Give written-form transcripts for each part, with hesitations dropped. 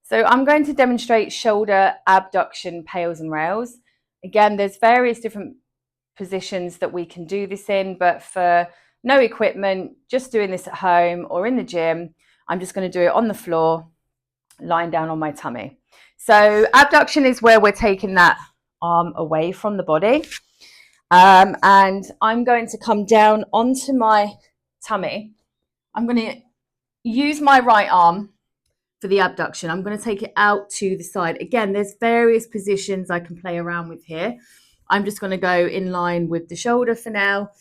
So I'm going to demonstrate shoulder abduction, pails and rails. Again, there's various different positions that we can do this in, but for no equipment, just doing this at home or in the gym, I'm just going to do it on the floor, lying down on my tummy. So abduction is where we're taking that arm away from the body. And I'm going to come down onto my tummy. I'm going to use my right arm for the abduction. I'm going to take it out to the side. Again, there's various positions I can play around with here. I'm just going to go in line with the shoulder for now.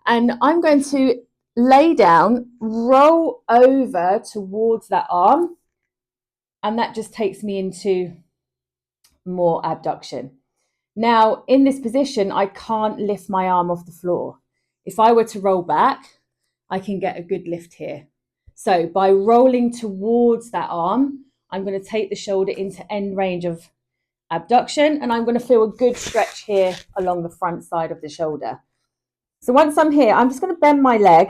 And I'm going to lay down, roll over towards that arm. And that just takes me into more abduction. Now, in this position, I can't lift my arm off the floor. If I were to roll back, I can get a good lift here. So by rolling towards that arm, I'm going to take the shoulder into end range of abduction, and I'm going to feel a good stretch here along the front side of the shoulder. So once I'm here, I'm just going to bend my leg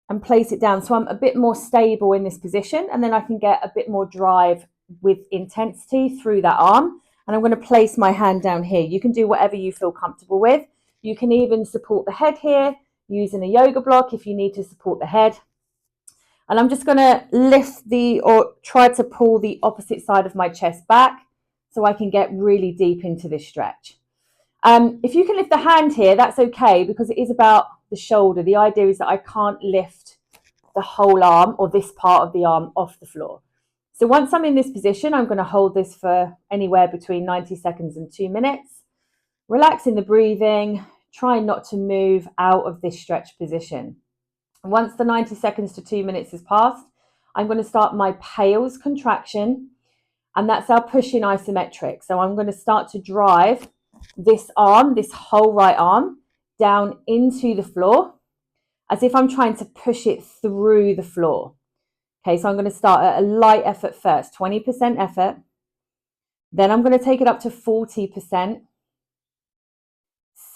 and place it down so I'm a bit more stable in this position, and then I can get a bit more drive with intensity through that arm. And I'm going to place my hand down here. You can do whatever you feel comfortable with. You can even support the head here using a yoga block if you need to support the head. And I'm just going to lift or try to pull the opposite side of my chest back so I can get really deep into this stretch. If you can lift the hand here, that's okay, because it is about the shoulder. The idea is that I can't lift the whole arm or this part of the arm off the floor. So once I'm in this position, I'm going to hold this for anywhere between 90 seconds and 2 minutes, relaxing the breathing, trying not to move out of this stretch position. Once the 90 seconds to 2 minutes has passed, I'm going to start my Pails contraction, and that's our pushing isometric. So I'm going to start to drive this arm, this whole right arm, down into the floor as if I'm trying to push it through the floor. Okay, so I'm going to start at a light effort first, 20% effort. Then I'm going to take it up to 40%,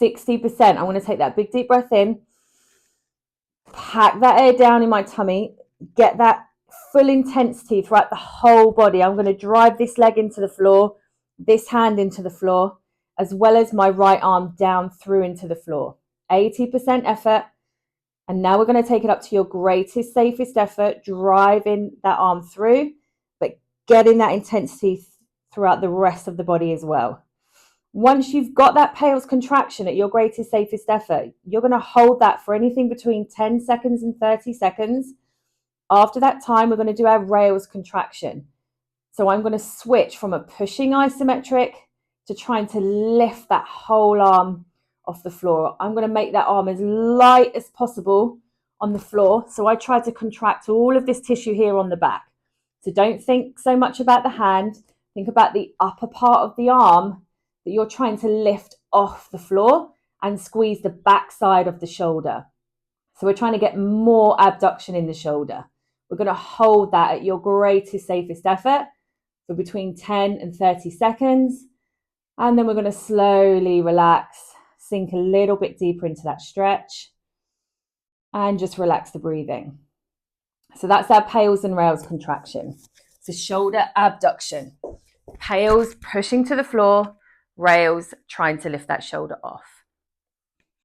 60%. I'm going to take that big deep breath in, pack that air down in my tummy, get that full intensity throughout the whole body. I'm going to drive this leg into the floor, this hand into the floor, as well as my right arm down through into the floor. 80% effort. And now we're going to take it up to your greatest, safest effort, driving that arm through, but getting that intensity throughout the rest of the body as well. Once you've got that Pails contraction at your greatest, safest effort, you're going to hold that for anything between 10 seconds and 30 seconds. After that time, we're going to do our rails contraction. So I'm going to switch from a pushing isometric to trying to lift that whole arm off the floor. I'm going to make that arm as light as possible on the floor. So I try to contract all of this tissue here on the back. So don't think so much about the hand. Think about the upper part of the arm that you're trying to lift off the floor and squeeze the back side of the shoulder. So we're trying to get more abduction in the shoulder. We're going to hold that at your greatest, safest effort for between 10 and 30 seconds. And then we're going to slowly relax, sink a little bit deeper into that stretch, and just relax the breathing. So that's our Pails and rails contraction. So shoulder abduction, Pails pushing to the floor, rails trying to lift that shoulder off.